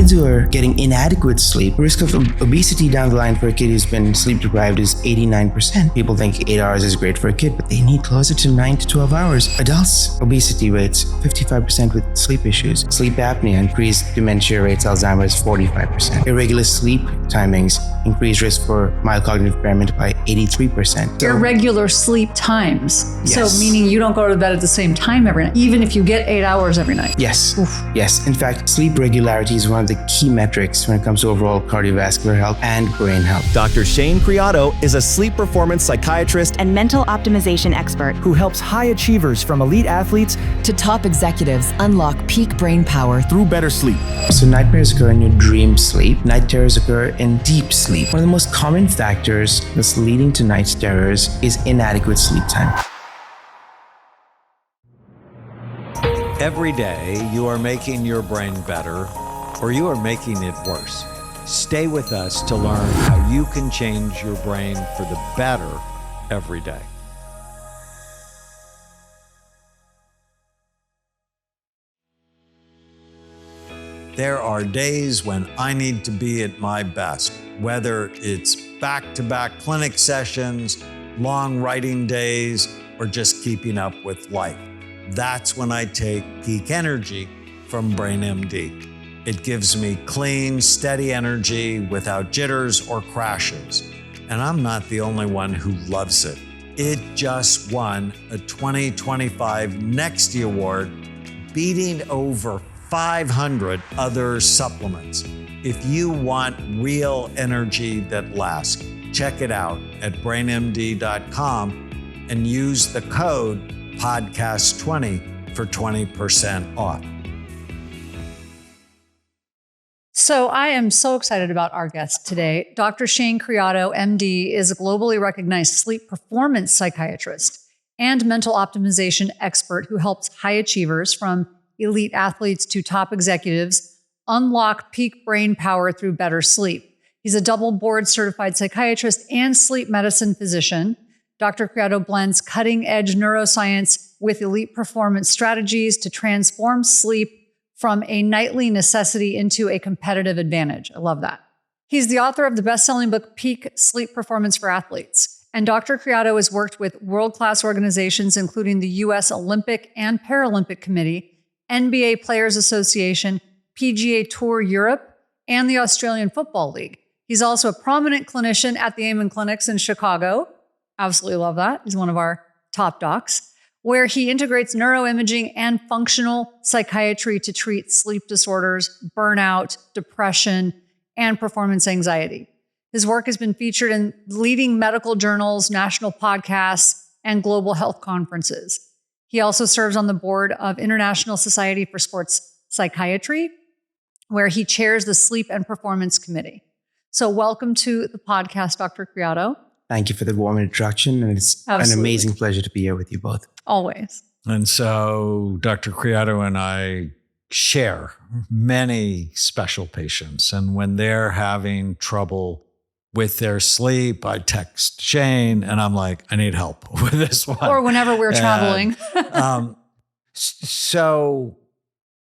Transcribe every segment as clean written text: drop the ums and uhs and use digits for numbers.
kids who are getting inadequate sleep, the risk of obesity down the line for a kid who's been sleep deprived is 89%. People think 8 hours is great for a kid, but they need closer to 9 to 12 hours. Adults, obesity rates 55% with sleep issues. Sleep apnea, increased dementia rates, Alzheimer's 45%. Irregular sleep timings, increased risk for mild cognitive impairment by 83%. Irregular sleep times. Yes. So meaning you don't go to bed at the same time every night, even if you get 8 hours every night. Yes. Oof. Yes. In fact, sleep regularity is one of the key metrics when it comes to overall cardiovascular health and brain health. Dr. Shane Creado is a sleep performance psychiatrist and mental optimization expert who helps high achievers from elite athletes to top executives unlock peak brain power through better sleep. So nightmares occur in your dream sleep. Night terrors occur in deep sleep. One of the most common factors that's leading to night terrors is inadequate sleep time. Every day you are making your brain better, or you are making it worse. Stay with us to learn how you can change your brain for the better every day. There are days when I need to be at my best, whether it's back-to-back clinic sessions, long writing days, or just keeping up with life. That's when I take Peak Energy from BrainMD. It gives me clean, steady energy without jitters or crashes. And I'm not the only one who loves it. It just won a 2025 Nexty Award, beating over 500 other supplements. If you want real energy that lasts, check it out at brainmd.com and use the code podcast20 for 20% off. So I am so excited about our guest today. Dr. Shane Creado, MD, is a globally recognized sleep performance psychiatrist and mental optimization expert who helps high achievers from elite athletes to top executives unlock peak brain power through better sleep. He's a double board certified psychiatrist and sleep medicine physician. Dr. Creado blends cutting-edge neuroscience with elite performance strategies to transform sleep from a nightly necessity into a competitive advantage. I love that. He's the author of the best-selling book, Peak Sleep Performance for Athletes. And Dr. Creado has worked with world-class organizations, including the U.S. Olympic and Paralympic Committee, NBA Players Association, PGA Tour Europe, and the Australian Football League. He's also a prominent clinician at the Amen clinics in Chicago. Absolutely love that. He's one of our top docs, where he integrates neuroimaging and functional psychiatry to treat sleep disorders, burnout, depression, and performance anxiety. His work has been featured in leading medical journals, national podcasts, and global health conferences. He also serves on the board of International Society for Sports Psychiatry, where he chairs the Sleep and Performance Committee. So welcome to the podcast, Dr. Creado. Thank you for the warm introduction, and it's Absolutely. an amazing pleasure to be here with you both. Always. And so Dr. Creado and I share many special patients. And when they're having trouble with their sleep, I text Shane and I'm like, I need help with this one. Or whenever we're traveling. So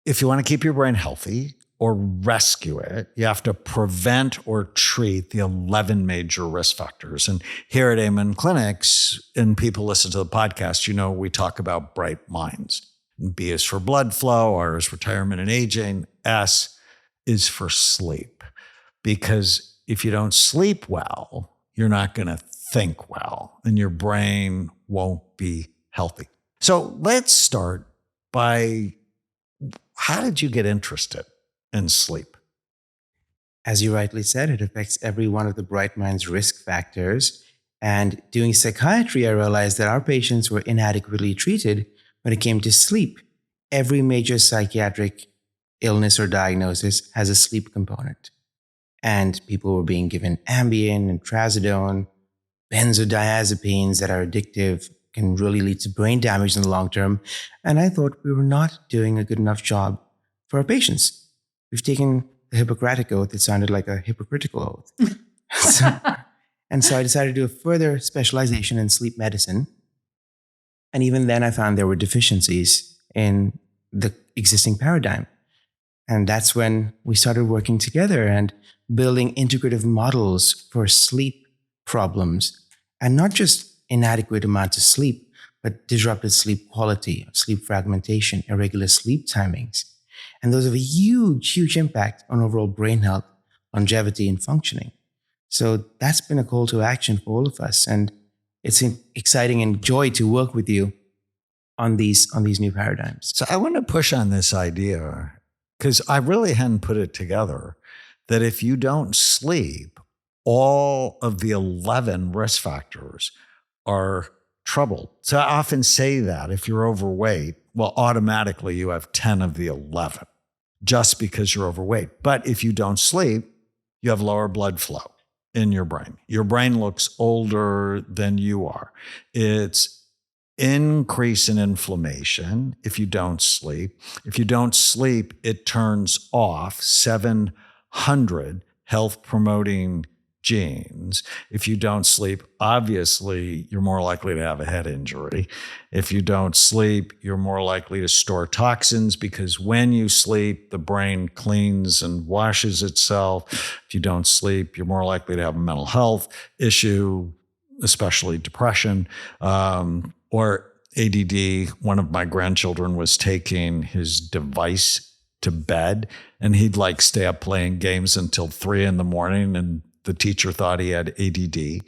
if you want to keep your brain healthy or rescue it, you have to prevent or treat the 11 major risk factors. And here at Amen Clinics, and people listen to the podcast, you know, we talk about bright minds. B is for blood flow, R is retirement and aging, S is for sleep. Because if you don't sleep well, you're not going to think well, and your brain won't be healthy. So let's start by, how did you get interested in sleep? As you rightly said, it affects every one of the bright mind's risk factors. And doing psychiatry, I realized that our patients were inadequately treated when it came to sleep. Every major psychiatric illness or diagnosis has a sleep component. And people were being given Ambien and Trazodone, benzodiazepines that are addictive, can really lead to brain damage in the long term. And I thought we were not doing a good enough job for our patients. We've taken the Hippocratic Oath. It sounded like a hypocritical oath. So I decided to do a further specialization in sleep medicine. And even then I found there were deficiencies in the existing paradigm. And that's when we started working together and building integrative models for sleep problems, and not just inadequate amounts of sleep, but disrupted sleep quality, sleep fragmentation, irregular sleep timings. And those have a huge, huge impact on overall brain health, longevity, and functioning. So that's been a call to action for all of us. And it's exciting and joy to work with you on these new paradigms. So I want to push on this idea because I really hadn't put it together that if you don't sleep, all of the 11 risk factors are troubled. So I often say that if you're overweight, well, automatically you have 10 of the 11 just because you're overweight. But if you don't sleep, you have lower blood flow in your brain. Your brain looks older than you are. It's increase in inflammation if you don't sleep. If you don't sleep, it turns off 700 health-promoting genes. If you don't sleep, obviously, you're more likely to have a head injury. If you don't sleep, you're more likely to store toxins because when you sleep, the brain cleans and washes itself. If you don't sleep, you're more likely to have a mental health issue, especially depression, or ADD. One of my grandchildren was taking his device to bed and he'd like stay up playing games until 3 a.m. and the teacher thought he had ADD.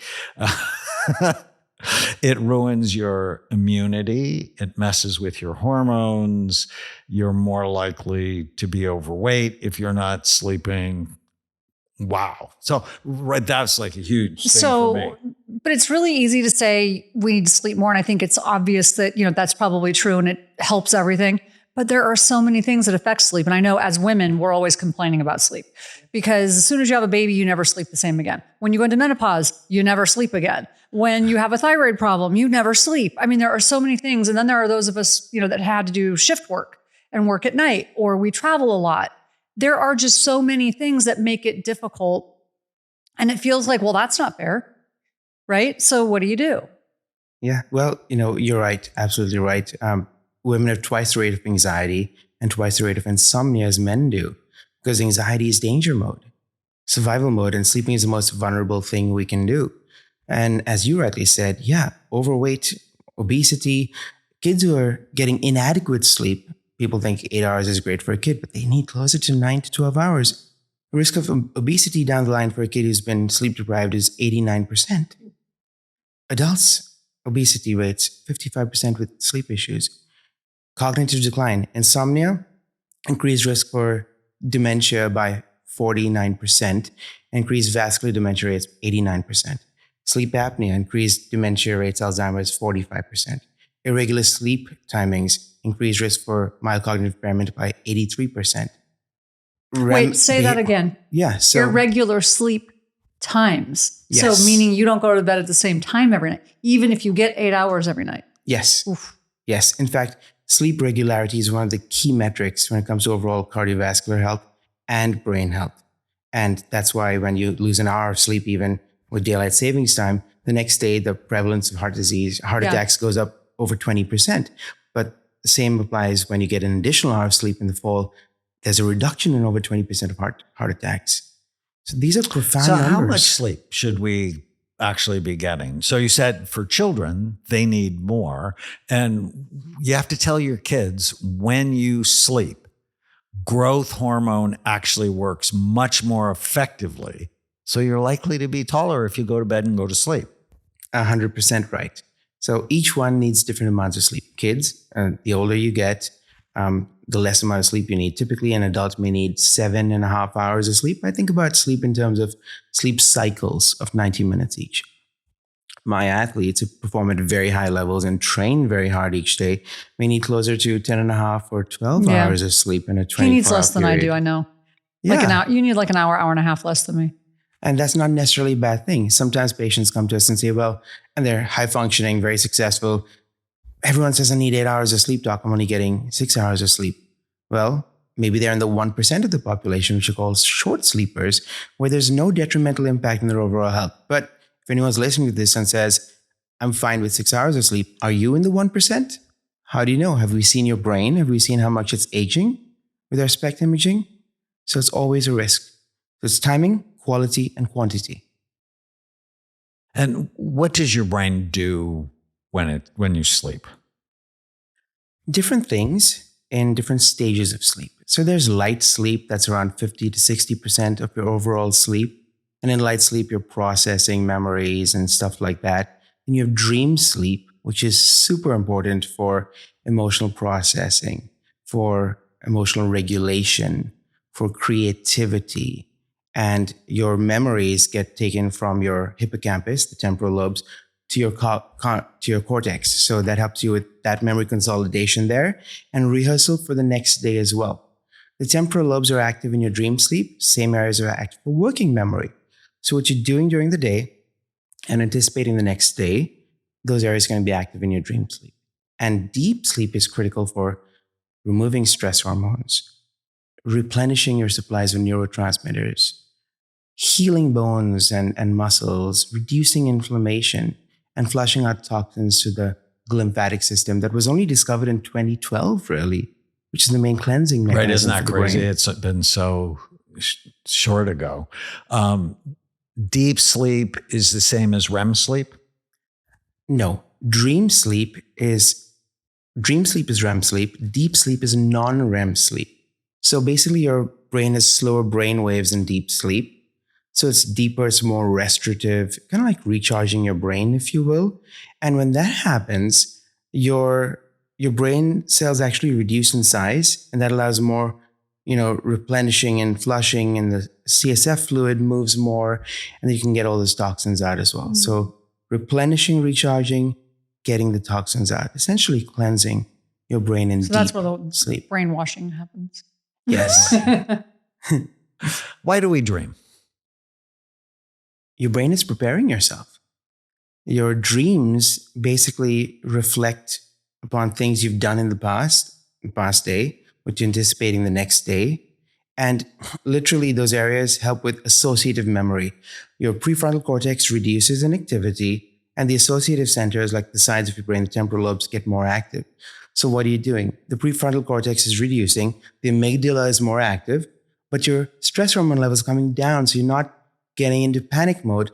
It ruins your immunity. It messes with your hormones. You're more likely to be overweight if you're not sleeping. Wow. So that's like a huge thing for me. But it's really easy to say we need to sleep more. And I think it's obvious that, that's probably true and it helps everything. But there are so many things that affect sleep. And I know as women, we're always complaining about sleep because as soon as you have a baby, you never sleep the same again. When you go into menopause, you never sleep again. When you have a thyroid problem, you never sleep. I mean, there are so many things. And then there are those of us, that had to do shift work and work at night, or we travel a lot. There are just so many things that make it difficult. And it feels like, well, that's not fair, right? So what do you do? Yeah, well, you're right. Absolutely right. Women have twice the rate of anxiety and twice the rate of insomnia as men do, because anxiety is danger mode, survival mode, and sleeping is the most vulnerable thing we can do. And as you rightly said, overweight, obesity, kids who are getting inadequate sleep, people think 8 hours is great for a kid, but they need closer to 9 to 12 hours. The risk of obesity down the line for a kid who's been sleep deprived is 89%. Adults, obesity rates, 55% with sleep issues. Cognitive decline, insomnia, increased risk for dementia by 49%, increased vascular dementia rates 89%. Sleep apnea, increased dementia rates, Alzheimer's 45%. Irregular sleep timings, increased risk for mild cognitive impairment by 83%. Wait, say that again. Yeah. So irregular sleep times. Yes. So meaning you don't go to bed at the same time every night, even if you get 8 hours every night. Yes. Oof. Yes. In fact, sleep regularity is one of the key metrics when it comes to overall cardiovascular health and brain health. And that's why when you lose an hour of sleep, even with daylight savings time, the next day, the prevalence of heart disease, heart attacks goes up over 20%. But the same applies when you get an additional hour of sleep in the fall. There's a reduction in over 20% of heart attacks. So these are profound numbers. So how much sleep should we actually be getting? So you said for children, they need more. And you have to tell your kids when you sleep, growth hormone actually works much more effectively. So you're likely to be taller if you go to bed and go to sleep. 100% right. So each one needs different amounts of sleep. Kids, the older you get, the less amount of sleep you need. Typically, an adult may need 7.5 hours of sleep. I think about sleep in terms of sleep cycles of 90 minutes each. My athletes who perform at very high levels and train very hard each day may need closer to 10.5 or 12 hours of sleep in a 24-hour period. He needs less than I do, I know. Yeah. Like an hour. You need like an hour and a half less than me. And that's not necessarily a bad thing. Sometimes patients come to us and say, well, and they're high functioning, very successful. Everyone says I need 8 hours of sleep, doc. I'm only getting 6 hours of sleep. Well, maybe they're in the 1% of the population, which are called short sleepers, where there's no detrimental impact on their overall health. But if anyone's listening to this and says, I'm fine with 6 hours of sleep, are you in the 1%? How do you know? Have we seen your brain? Have we seen how much it's aging with our SPECT imaging? So it's always a risk. So it's timing, quality, and quantity. And what does your brain do when you sleep? Different things in different stages of sleep. So there's light sleep, that's around 50 to 60% of your overall sleep. And in light sleep, you're processing memories and stuff like that. And you have dream sleep, which is super important for emotional processing, for emotional regulation, for creativity. And your memories get taken from your hippocampus, the temporal lobes, to your cortex. So that helps you with that memory consolidation there and rehearsal for the next day as well. The temporal lobes are active in your dream sleep. Same areas are active for working memory. So what you're doing during the day and anticipating the next day, those areas are going to be active in your dream sleep. And deep sleep is critical for removing stress hormones, replenishing your supplies of neurotransmitters, healing bones and muscles, reducing inflammation, and flushing out toxins to the lymphatic system that was only discovered in 2012, really, which is the main cleansing mechanism. Right, isn't that for the crazy? brain. It's been so short ago. Deep sleep is the same as REM sleep? No, dream sleep is REM sleep. Deep sleep is non-REM sleep. So basically your brain has slower brain waves in deep sleep. So it's deeper, it's more restorative, kind of like recharging your brain, if you will. And when that happens, your brain cells actually reduce in size, and that allows more, replenishing and flushing, and the CSF fluid moves more, and then you can get all those toxins out as well. Mm-hmm. So replenishing, recharging, getting the toxins out, essentially cleansing your brain in deep sleep. So that's where the brainwashing happens. Yes. Why do we dream? Your brain is preparing yourself. Your dreams basically reflect upon things you've done in the past day, what you're anticipating the next day. And literally those areas help with associative memory. Your prefrontal cortex reduces in activity, and the associative centers, like the sides of your brain, the temporal lobes, get more active. So what are you doing? The prefrontal cortex is reducing, the amygdala is more active, but your stress hormone level is coming down, so you're not getting into panic mode,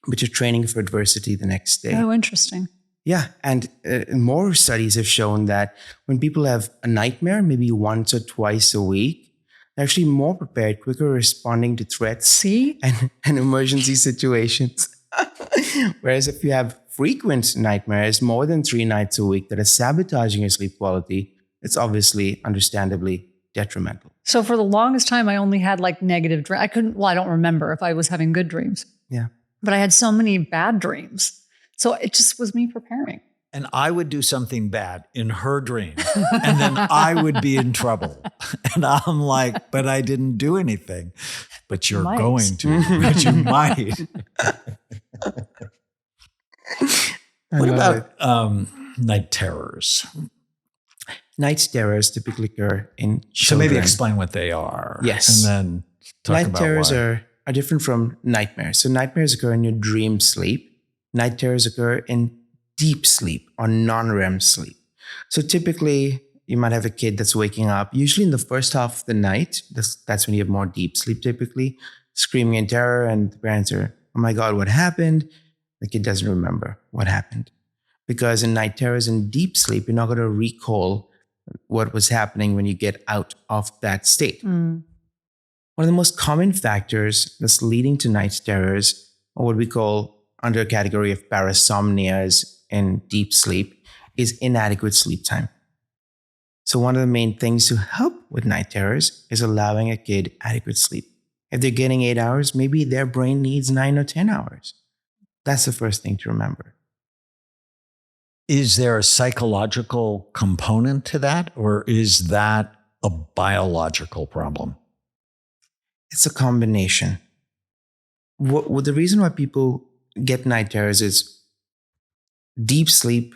but you're training for adversity the next day. Oh, interesting. Yeah. And more studies have shown that when people have a nightmare, maybe once or twice a week, they're actually more prepared, quicker responding to threats and emergency situations. Whereas if you have frequent nightmares, more than 3 nights a week, that are sabotaging your sleep quality, it's obviously, understandably detrimental. So for the longest time, I only had like negative dreams. I don't remember if I was having good dreams. Yeah. But I had so many bad dreams. So it just was me preparing. And I would do something bad in her dream, and then I would be in trouble. And I'm like, but I didn't do anything. But you're going to, but you might. What about night terrors? Night terrors typically occur in children. So maybe explain what they are. Yes. And then talk night about terrors why. are different from nightmares. So nightmares occur in your dream sleep. Night terrors occur in deep sleep or non-REM sleep. So typically, you might have a kid that's waking up, usually in the first half of the night. That's when you have more deep sleep typically, screaming in terror, and the parents are, oh my God, what happened? The kid doesn't remember what happened. Because in night terrors and deep sleep, you're not going to recall what was happening when you get out of that state. One of the most common factors that's leading to night terrors are what we call, under a category of parasomnias in deep sleep, is inadequate sleep time. So one of the main things to help with night terrors is allowing a kid adequate sleep. If they're getting 8 hours, maybe their brain needs 9 or 10 hours. That's the first thing to remember. Is there a psychological component to that, or is that a biological problem? It's a combination. The reason why people get night terrors is deep sleep.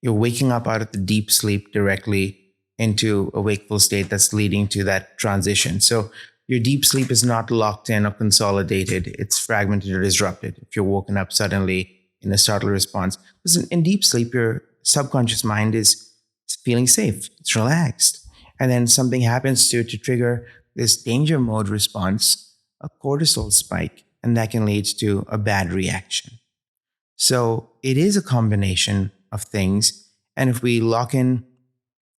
You're waking up out of the deep sleep directly into a wakeful state that's leading to that transition. So your deep sleep is not locked in or consolidated. It's fragmented or disrupted if you're woken up suddenly in a startle response. Because in deep sleep, your subconscious mind is feeling safe. It's relaxed. And then something happens to trigger this danger mode response, a cortisol spike, and that can lead to a bad reaction. So it is a combination of things. And if we lock in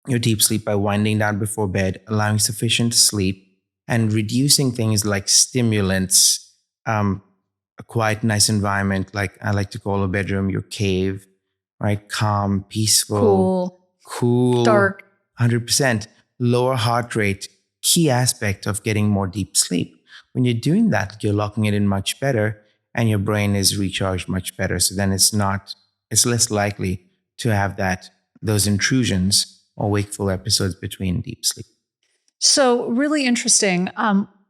your deep sleep by winding down before bed, allowing sufficient sleep, and reducing things like stimulants, a quiet, nice environment, like I like to call a bedroom your cave, right? Calm, peaceful, cool, dark, 100%, lower heart rate, key aspect of getting more deep sleep. When you're doing that, you're locking it in much better and your brain is recharged much better. So then it's less likely to have those intrusions or wakeful episodes between deep sleep. So really interesting.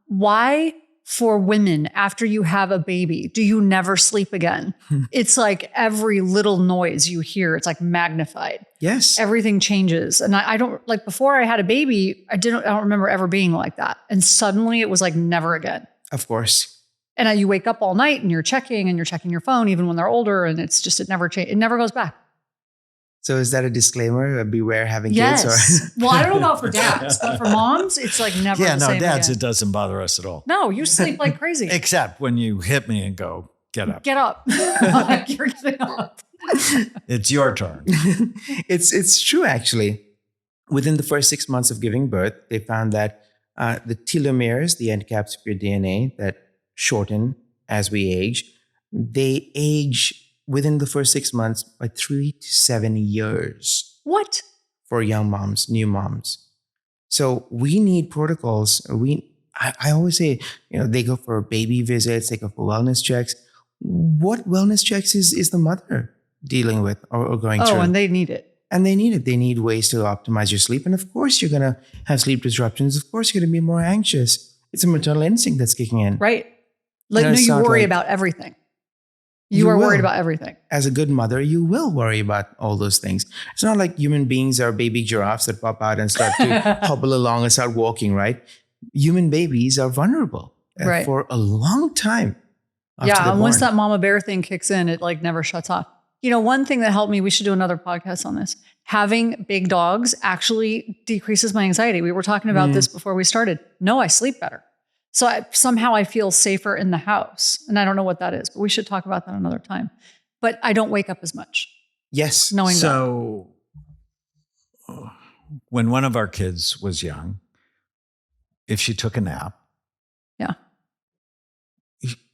Why for women after you have a baby, do you never sleep again? It's like every little noise you hear, it's like magnified. Yes. Everything changes. And I don't like before I had a baby, I don't remember ever being like that. And suddenly it was like never again. Of course. And you wake up all night and you're checking your phone, even when they're older. And it's just, it never changes. It never goes back. So is that a disclaimer? Beware having Yes. kids? Well, I don't know about for dads, but for moms, it's like never the same dads, again. it doesn't bother us at all. No, you sleep like crazy. Except when you hit me and go, get up. Get up. Like you're getting up. It's your turn. It's true, actually. Within the first 6 months of giving birth, they found that the telomeres, the end caps of your DNA that shorten as we age, they age within the first 6 months by 3 to 7 years. What? For young moms, new moms. So we need protocols. I always say, they go for baby visits, they go for wellness checks. What wellness checks is the mother dealing with or going through? Oh, and they need it. And they need it. They need ways to optimize your sleep. And of course, you're going to have sleep disruptions. Of course, you're going to be more anxious. It's a maternal instinct that's kicking in. Right. Like, you worry about everything. You are worried about everything. As a good mother, you will worry about all those things. It's not like human beings are baby giraffes that pop out and start to hobble along and start walking, right? Human babies are vulnerable for a long time. Yeah, and once that mama bear thing kicks in, it like never shuts off. One thing that helped me, we should do another podcast on this. Having big dogs actually decreases my anxiety. We were talking about this before we started. No, I sleep better. So somehow I feel safer in the house. And I don't know what that is, but we should talk about that another time. But I don't wake up as much. Yes. Knowing so when one of our kids was young, if she took a nap,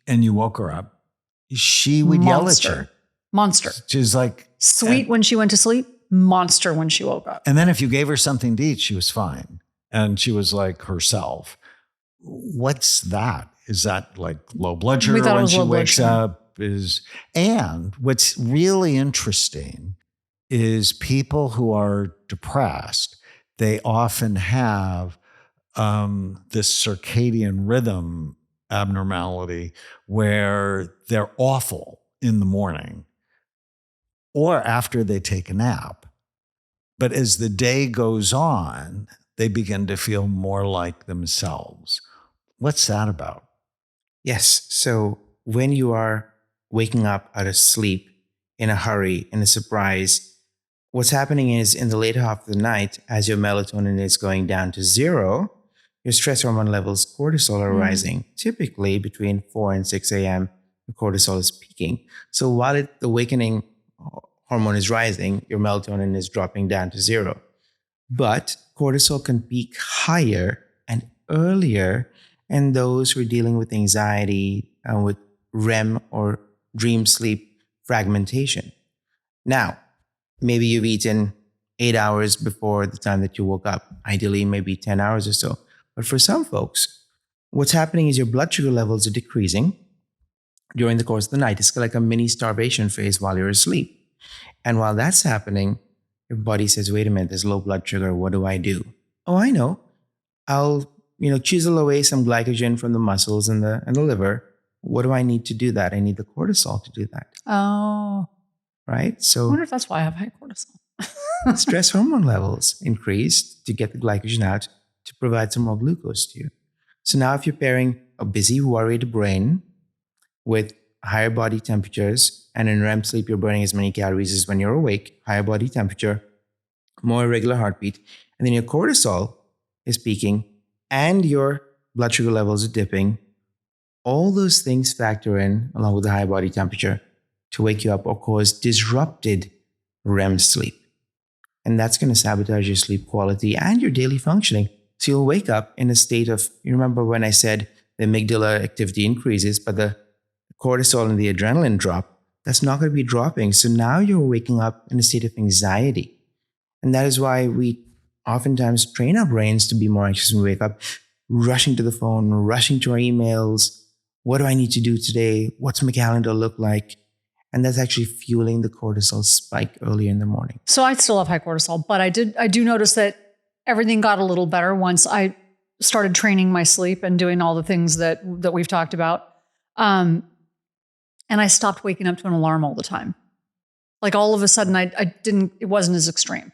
and you woke her up, she would yell at you. Monster. She's like sweet when she went to sleep, monster when she woke up. And then if you gave her something to eat, she was fine. And she was like herself. What's that? Is that like low blood sugar when she wakes up? And what's really interesting is people who are depressed, they often have this circadian rhythm abnormality where they're awful in the morning or after they take a nap. But as the day goes on, they begin to feel more like themselves. What's that about? Yes. So when you are waking up out of sleep in a hurry, in a surprise, what's happening is in the later half of the night, as your melatonin is going down to zero, your stress hormone levels, cortisol, are rising. Typically between 4 and 6 a.m., the cortisol is peaking. So while the awakening hormone is rising, your melatonin is dropping down to zero. But cortisol can peak higher and earlier in those who are dealing with anxiety and with REM or dream sleep fragmentation. Now, maybe you've eaten 8 hours before the time that you woke up, ideally maybe 10 hours or so. But for some folks, what's happening is your blood sugar levels are decreasing during the course of the night. It's like a mini starvation phase while you're asleep. And while that's happening, your body says, wait a minute, there's low blood sugar. What do I do? Oh, I know. I'll, chisel away some glycogen from the muscles and the liver. What do I need to do that? I need the cortisol to do that. Oh. Right? So I wonder if that's why I have high cortisol. stress hormone levels increase to get the glycogen out to provide some more glucose to you. So now if you're pairing a busy, worried brain with higher body temperatures, and in REM sleep, you're burning as many calories as when you're awake, higher body temperature, more irregular heartbeat, and then your cortisol is peaking, and your blood sugar levels are dipping, all those things factor in, along with the high body temperature, to wake you up or cause disrupted REM sleep. And that's going to sabotage your sleep quality and your daily functioning. So you'll wake up in a state of, you remember when I said the amygdala activity increases, but the cortisol and the adrenaline drop, that's not going to be dropping. So now you're waking up in a state of anxiety. And that is why we oftentimes train our brains to be more anxious when we wake up, rushing to the phone, rushing to our emails. What do I need to do today? What's my calendar look like? And that's actually fueling the cortisol spike early in the morning. So I still have high cortisol, but I do notice that everything got a little better once I started training my sleep and doing all the things that we've talked about. And I stopped waking up to an alarm all the time. Like all of a sudden it wasn't as extreme.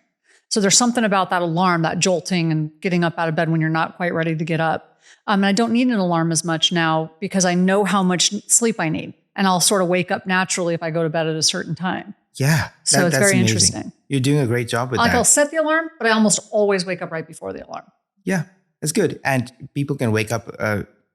So there's something about that alarm, that jolting and getting up out of bed when you're not quite ready to get up. And I don't need an alarm as much now because I know how much sleep I need. And I'll sort of wake up naturally if I go to bed at a certain time. Yeah. So it's that's very amazing. interesting. You're doing a great job with Like that. I'll set the alarm, but I almost always wake up right before the alarm. Yeah, that's good. And people can wake up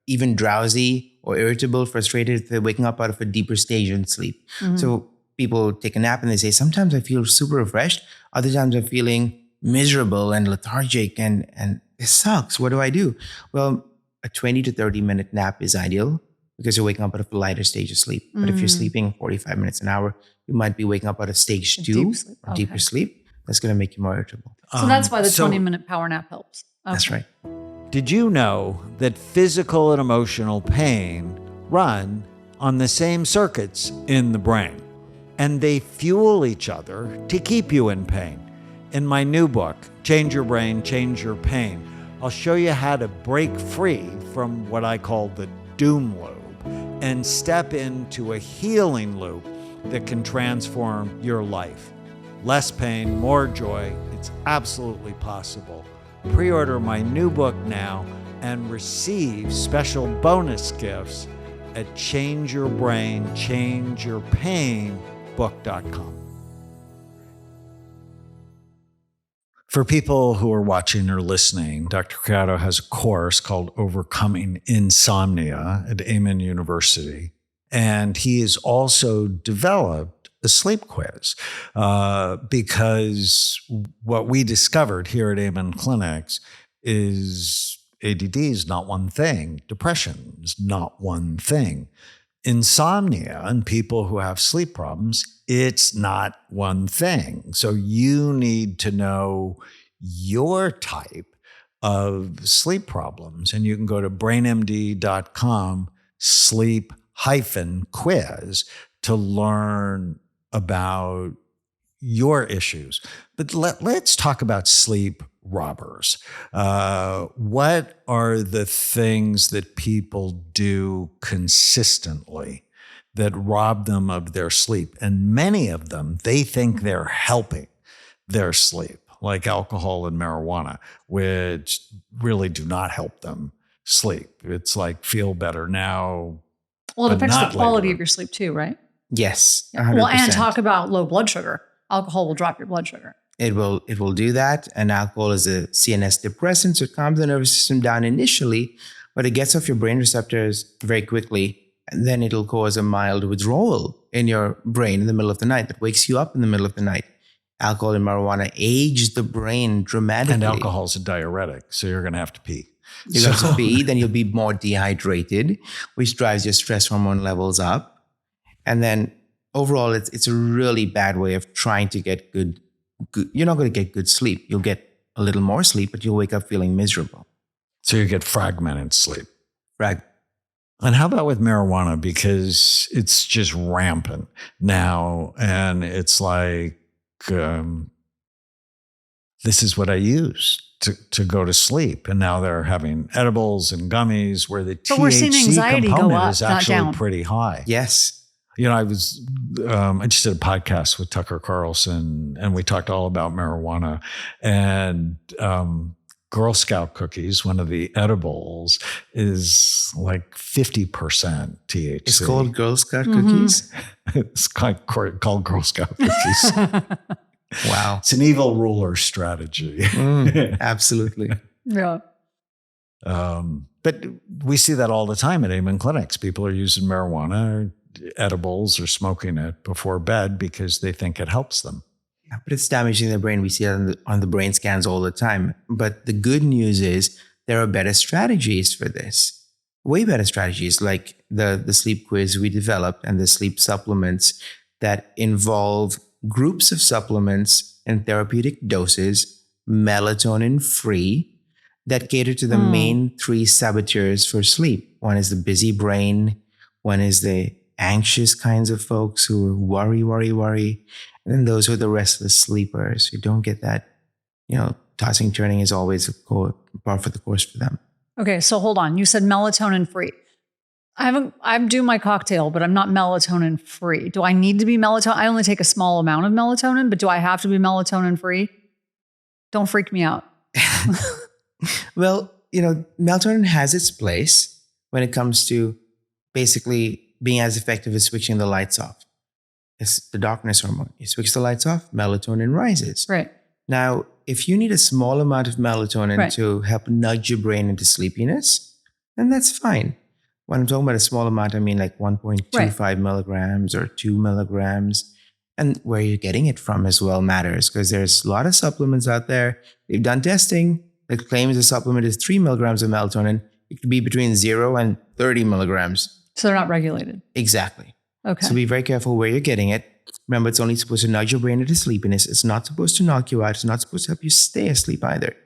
even drowsy or irritable, frustrated if they're waking up out of a deeper stage in sleep. Mm-hmm. So people take a nap and they say, sometimes I feel super refreshed. Other times I'm feeling miserable and lethargic and it sucks. What do I do? Well, a 20 to 30 minute nap is ideal because you're waking up out of a lighter stage of sleep. But if you're sleeping 45 minutes an hour, you might be waking up out of stage 2 deep sleep. or deeper sleep. That's going to make you more irritable. So that's why the 20-minute power nap helps. Okay. That's right. Did you know that physical and emotional pain run on the same circuits in the brain? And they fuel each other to keep you in pain. In my new book, Change Your Brain, Change Your Pain, I'll show you how to break free from what I call the doom loop and step into a healing loop that can transform your life. Less pain, more joy. It's absolutely possible. Pre-order my new book now and receive special bonus gifts at changeyourbrain.changeyourpainbook.com. For people who are watching or listening, Dr. Creado has a course called Overcoming Insomnia at Amen University. And he has also developed a sleep quiz because what we discovered here at Amen Clinics is ADD is not one thing. Depression is not one thing. Insomnia and people who have sleep problems, it's not one thing. So you need to know your type of sleep problems. And you can go to brainmd.com/sleep-quiz to learn about your issues. But let's talk about sleep robbers. What are the things that people do consistently that rob them of their sleep? And many of them, they think they're helping their sleep, like alcohol and marijuana, which really do not help them sleep. It's like feel better now. Well, it affects the quality later. of your sleep too, right? Yes. 100%. Well, and talk about low blood sugar. Alcohol will drop your blood sugar. It will do that. And alcohol is a CNS depressant, so it calms the nervous system down initially, but it gets off your brain receptors very quickly. And then it'll cause a mild withdrawal in your brain in the middle of the night that wakes you up in the middle of the night. Alcohol and marijuana age the brain dramatically. And alcohol is a diuretic, so you're going to have to pee. You're going to pee, then you'll be more dehydrated, which drives your stress hormone levels up. And then overall, it's a really bad way of trying to get good. You're not going to get good sleep. You'll get a little more sleep, but you'll wake up feeling miserable. So you get fragmented sleep. Right. And how about with marijuana? Because it's just rampant now. And it's like, this is what I use to go to sleep. And now they're having edibles and gummies where the But we're seeing THC anxiety go component up, is not actually down. pretty high. Yes. You know, I just did a podcast with Tucker Carlson and we talked all about marijuana and Girl Scout cookies, one of the edibles, is like 50% THC. It's called Girl Scout cookies. It's called Girl Scout cookies. Wow. It's an evil ruler strategy. Absolutely. Yeah. But we see that all the time at Amen clinics. People are using marijuana or edibles or smoking it before bed because they think it helps them. Yeah, but it's damaging the brain. We see it on the brain scans all the time. But the good news is there are better strategies for this. Way better strategies like the sleep quiz we developed and the sleep supplements that involve groups of supplements in therapeutic doses, melatonin free, that cater to the main three saboteurs for sleep. One is the busy brain. One is the anxious kinds of folks who worry. And then those are the restless sleepers who don't get that, tossing, turning is always par for the course for them. Okay, so hold on. You said melatonin free. I'm doing my cocktail, but I'm not melatonin free. Do I need to be melatonin? I only take a small amount of melatonin, but do I have to be melatonin free? Don't freak me out. Well, melatonin has its place when it comes to basically being as effective as switching the lights off. It's the darkness hormone. You switch the lights off, melatonin rises. Right. Now, if you need a small amount of melatonin to help nudge your brain into sleepiness, then that's fine. When I'm talking about a small amount, I mean like 1.25 milligrams or 2 milligrams. And where you're getting it from as well matters, because there's a lot of supplements out there. We've done testing that claims a supplement is 3 milligrams of melatonin. It could be between 0 and 30 milligrams. So they're not regulated. Exactly. Okay. So be very careful where you're getting it. Remember, it's only supposed to nudge your brain into sleepiness. It's not supposed to knock you out. It's not supposed to help you stay asleep either.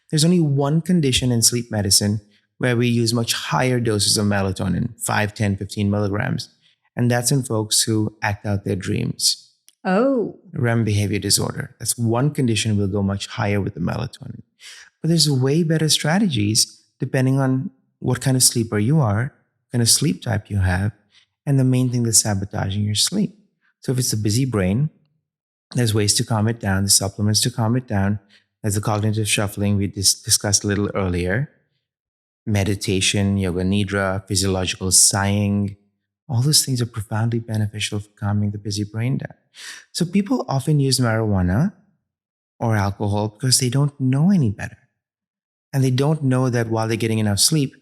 There's only one condition in sleep medicine where we use much higher doses of melatonin, 5, 10, 15 milligrams. And that's in folks who act out their dreams. Oh. REM behavior disorder. That's one condition we'll go much higher with the melatonin. But there's way better strategies depending on what kind of sleeper you are, what kind of sleep type you have, and the main thing that's sabotaging your sleep. So if it's a busy brain, there's ways to calm it down, the supplements to calm it down. There's the cognitive shuffling we discussed a little earlier. Meditation, yoga nidra, physiological sighing. All those things are profoundly beneficial for calming the busy brain down. So people often use marijuana or alcohol because they don't know any better. And they don't know that while they're getting enough sleep,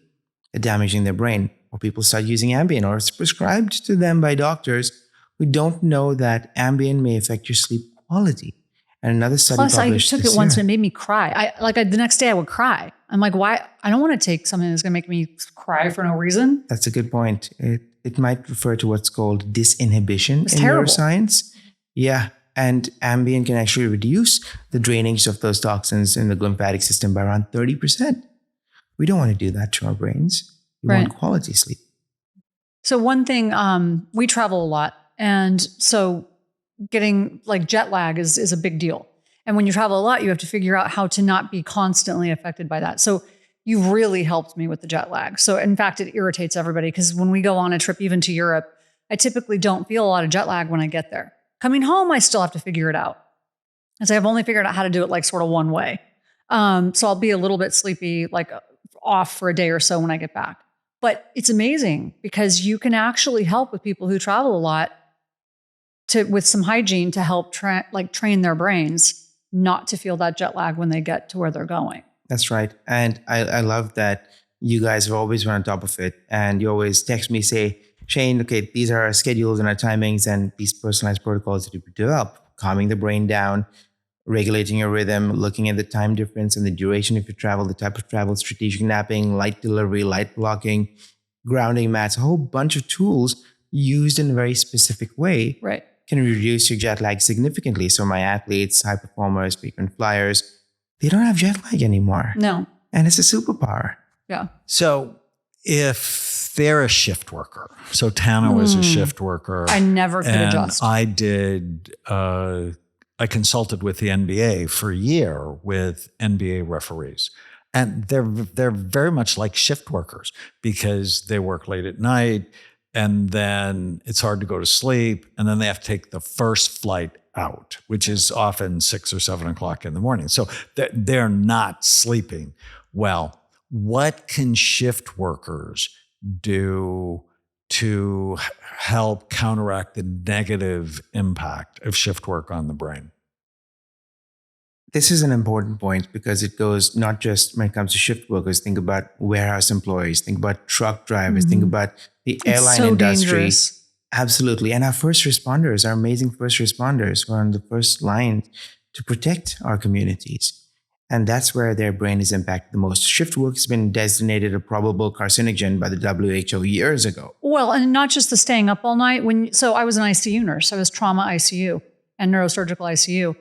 they're damaging their brain. Or people start using Ambien, or it's prescribed to them by doctors who don't know that Ambien may affect your sleep quality. And another study Plus, I published took this it once year. and it made me cry. The next day I would cry. I'm like, why? I don't want to take something that's going to make me cry for no reason. That's a good point. It might refer to what's called disinhibition in terrible. neuroscience. Yeah. And Ambien can actually reduce the drainage of those toxins in the lymphatic system by around 30%. We don't want to do that to our brains. We want quality sleep. So one thing, we travel a lot. And so getting like jet lag is a big deal. And when you travel a lot, you have to figure out how to not be constantly affected by that. So you've really helped me with the jet lag. So in fact, it irritates everybody because when we go on a trip, even to Europe, I typically don't feel a lot of jet lag when I get there. Coming home, I still have to figure it out. As I've only figured out how to do it like sort of one way. So I'll be a little bit sleepy, like off for a day or so when I get back. But it's amazing because you can actually help with people who travel a lot with some hygiene to help train their brains not to feel that jet lag when they get to where they're going. That's right. And I love that you guys have always been on top of it. And you always text me, say, Shane, okay, these are our schedules and our timings and these personalized protocols that you develop, calming the brain down, regulating your rhythm, looking at the time difference and the duration of your travel, the type of travel, strategic napping, light delivery, light blocking, grounding mats, a whole bunch of tools used in a very specific way can reduce your jet lag significantly. So my athletes, high performers, frequent flyers, they don't have jet lag anymore. No. And it's a superpower. Yeah. So if they're a shift worker, so Tana was a shift worker. I never could adjust. I consulted with the NBA for a year with NBA referees. And they're very much like shift workers because they work late at night and then it's hard to go to sleep. And then they have to take the first flight out, which is often 6 or 7 o'clock in the morning. So they're not sleeping well. What can shift workers do to help counteract the negative impact of shift work on the brain? This is an important point because it goes not just when it comes to shift workers, think about warehouse employees, think about truck drivers, think about the airline industry. Dangerous. Absolutely. And our first responders, our amazing first responders who are on the first line to protect our communities. And that's where their brain is impacted the most. Shift work has been designated a probable carcinogen by the WHO years ago. Well, and not just the staying up all night. So I was an ICU nurse. I was trauma ICU and neurosurgical ICU.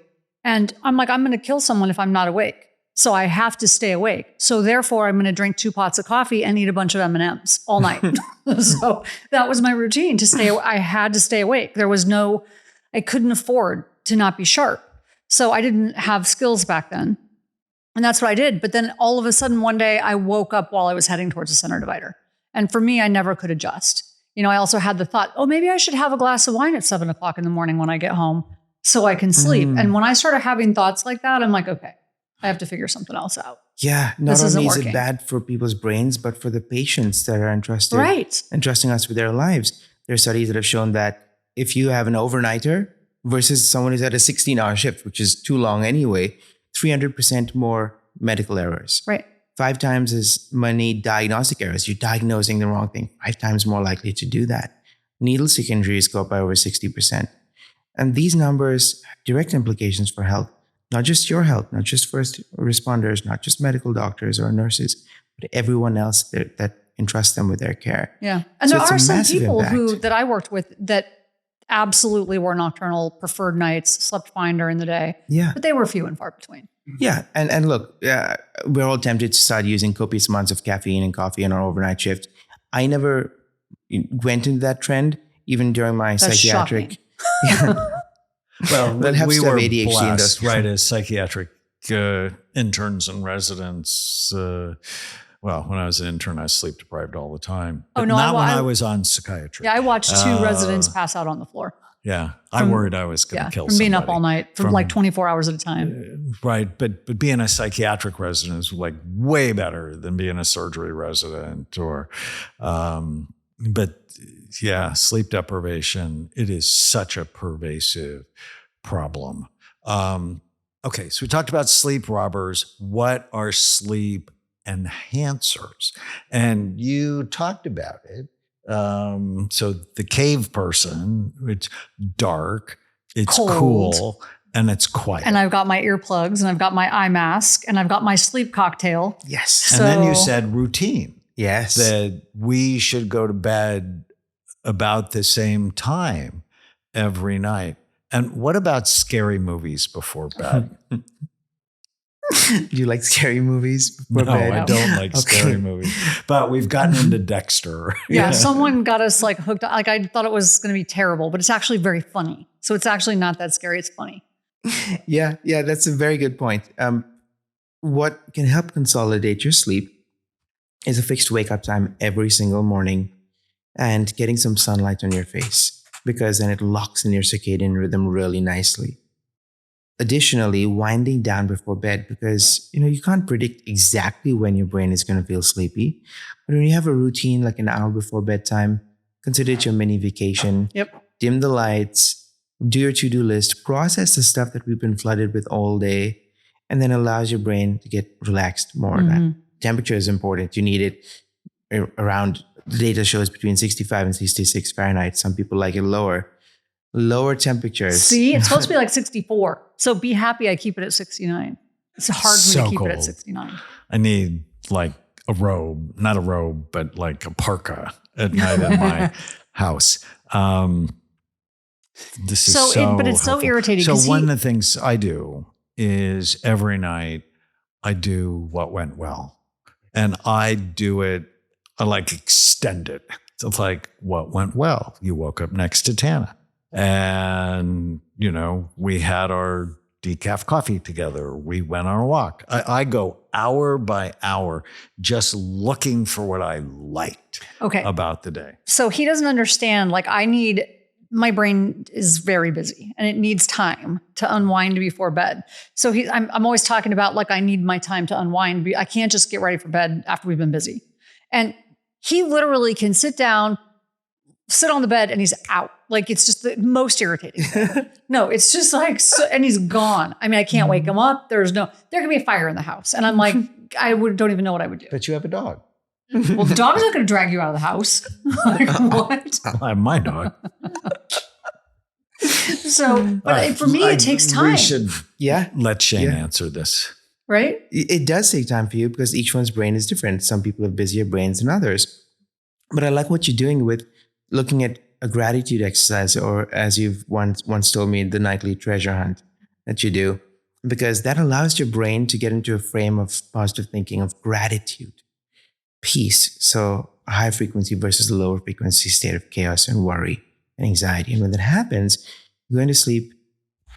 And I'm like, I'm going to kill someone if I'm not awake. So I have to stay awake. So therefore, I'm going to drink 2 pots of coffee and eat a bunch of M&Ms all night. So that was my routine to stay. I had to stay awake. I couldn't afford to not be sharp. So I didn't have skills back then. And that's what I did. But then all of a sudden, one day I woke up while I was heading towards the center divider. And for me, I never could adjust. I also had the thought, maybe I should have a glass of wine at 7 o'clock in the morning when I get home so I can sleep. And when I started having thoughts like that, I'm like, okay, I have to figure something else out. Yeah, not This only isn't is it working. bad for people's brains, but for the patients that are entrusted, Right. entrusting us with their lives. There are studies that have shown that if you have an overnighter versus someone who's at a 16-hour shift, which is too long anyway, 300% more medical errors. Right. 5 times as many diagnostic errors. You're diagnosing the wrong thing, 5 times more likely to do that. Needle stick injuries go up by over 60%. And these numbers have direct implications for health, not just your health, not just first responders, not just medical doctors or nurses, but everyone else that entrusts them with their care. Yeah. And So there it's a are some massive people impact. that I worked with that absolutely were nocturnal, preferred nights, slept fine during the day. Yeah. But they were few and far between. Yeah. And look, we're all tempted to start using copious amounts of caffeine and coffee on our overnight shift. I never went into that trend, even during my That's psychiatric. Well, That helps we to have were ADHD in blessed, those- right, as psychiatric interns and residents. When I was an intern, I was sleep deprived all the time. Oh, But no, not when I I was on psychiatry. Yeah, I watched 2 residents pass out on the floor. Yeah, I worried I was going to kill from being somebody. up all night for From- like 24 hours at a time. Right, but being a psychiatric resident is like way better than being a surgery resident but yeah, sleep deprivation, it is such a pervasive problem. Okay, so we talked about sleep robbers. What are sleep enhancers? And you talked about it. So the cave person, it's dark, it's Cold. cool, and it's quiet. And I've got my earplugs and I've got my eye mask and I've got my sleep cocktail. Yes. And then you So- said routine, Yes. that we should go to bed about the same time every night. And what about scary movies before bed? Do you like scary movies before No, bed? I don't like Okay. scary movies. But we've gotten into Dexter. Yeah, someone got us like hooked. Like I thought it was going to be terrible, but it's actually very funny. So it's actually not that scary. It's funny. Yeah, that's a very good point. What can help consolidate your sleep is a fixed wake up time every single morning and getting some sunlight on your face, because then it locks in your circadian rhythm really nicely. Additionally, winding down before bed, because you can't predict exactly when your brain is going to feel sleepy. But when you have a routine like an hour before bedtime, consider it your mini vacation. Yep. Dim the lights, do your to-do list, process the stuff that we've been flooded with all day, and then allows your brain to get relaxed more. That temperature is important. You need it around, the data shows between 65 and 66 Fahrenheit. Some people like it lower. Lower temperatures. See, it's supposed to be like 64. So be happy I keep it at 69. It's hard for me So to keep it at cold. 69. I need like a robe, not a robe, but like a parka at night in my house. This is But it's so helpful. irritating. So 'cause one of the things I do is every night I do what went well, and I do it. I like extend it. So it's like what went well. You woke up next to Tana, and we had our decaf coffee together. We went on a walk. I go hour by hour just looking for what I liked Okay. about the day. So he doesn't understand. Like my brain is very busy and it needs time to unwind before bed. So I'm always talking about like, I need my time to unwind. I can't just get ready for bed after we've been busy. And he literally can sit down, sit on the bed and he's out. Like, it's just the most irritating thing. No, it's just like, and he's gone. I mean, I can't wake him up. There can be a fire in the house. And I'm like, don't even know what I would do. But you have a dog. Well, the dog's not going to drag you out of the house. Like, what? I have my dog. So, but for me, it takes time. We should Yeah. let Shane answer this. Right? It does take time for you because each one's brain is different. Some people have busier brains than others. But I like what you're doing with looking at a gratitude exercise, or as you've once told me, the nightly treasure hunt that you do, because that allows your brain to get into a frame of positive thinking, of gratitude, peace. So a high frequency versus a lower frequency state of chaos and worry and anxiety. And when that happens, you're going to sleep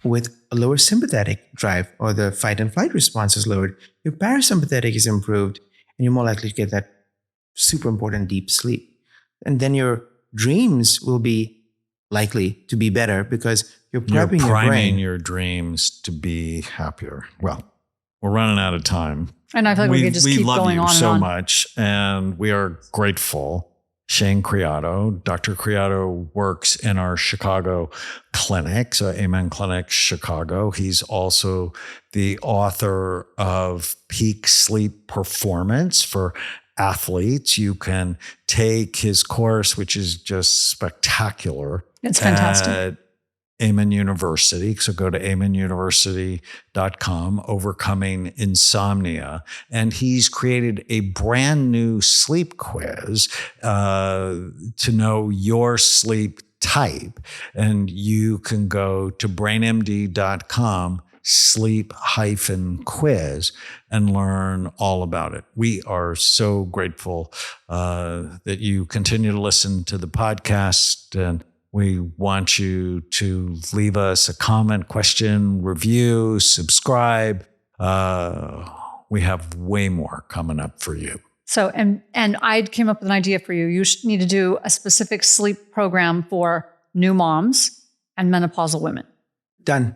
with a lower sympathetic drive, or the fight and flight response is lowered. Your parasympathetic is improved, and you're more likely to get that super important deep sleep. And then your dreams will be likely to be better because you're prepping your priming brain. your dreams to be happier. Well, we're running out of time. And I feel like we could just keep going on and on. We love you so much, and we are grateful. Shane Creado. Dr. Creado works in our Chicago clinic, so Amen Clinic Chicago. He's also the author of Peak Sleep Performance for athletes. You can take his course, which is just spectacular. It's fantastic. At Amen University. So go to amenuniversity.com, Overcoming Insomnia. And he's created a brand new sleep quiz to know your sleep type. And you can go to brainmd.com sleep-quiz and learn all about it. We are so grateful that you continue to listen to the podcast, and we want you to leave us a comment, question, review, subscribe. We have way more coming up for you. So, and I came up with an idea for you. You need to do a specific sleep program for new moms and menopausal women. Done.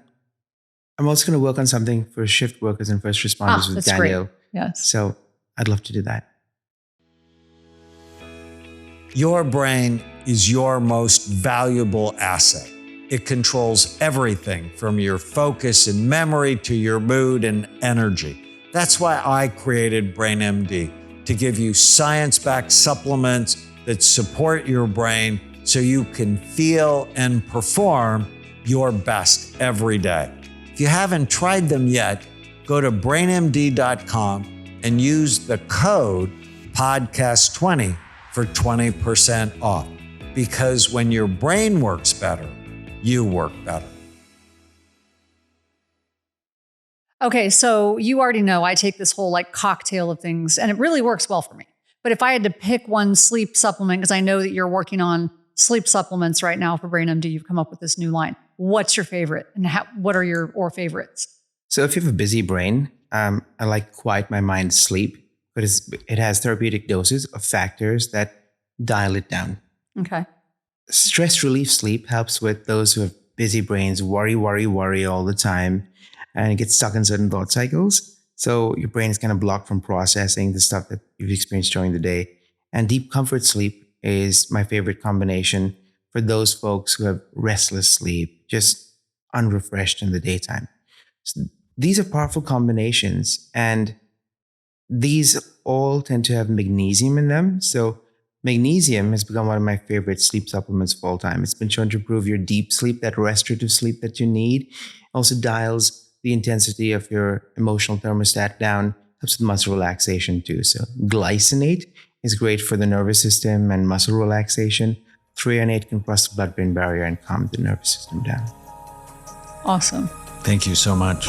I'm also going to work on something for shift workers and first responders with that's Daniel. great. Yes. So I'd love to do that. Your brain is your most valuable asset. It controls everything from your focus and memory to your mood and energy. That's why I created BrainMD, to give you science-backed supplements that support your brain so you can feel and perform your best every day. If you haven't tried them yet, go to brainmd.com and use the code podcast20 for 20% off. Because when your brain works better, you work better. Okay, so you already know I take this whole like cocktail of things, and it really works well for me. But if I had to pick one sleep supplement, because I know that you're working on sleep supplements right now for BrainMD, you've come up with this new line. What's your favorite, and what are your favorites? So if you have a busy brain, I like Quiet My Mind Sleep, but it has therapeutic doses of factors that dial it down. Okay. Stress relief sleep helps with those who have busy brains, worry all the time, and get stuck in certain thought cycles. So your brain is kind of blocked from processing the stuff that you've experienced during the day. And deep comfort sleep is my favorite combination for those folks who have restless sleep, just unrefreshed in the daytime. So these are powerful combinations, and these all tend to have magnesium in them. So magnesium has become one of my favorite sleep supplements of all time. It's been shown to improve your deep sleep, that restorative sleep that you need. It also dials the intensity of your emotional thermostat down, helps with muscle relaxation too. So glycinate is great for the nervous system and muscle relaxation. Threonate can cross the blood-brain barrier and calm the nervous system down. Awesome. Thank you so much.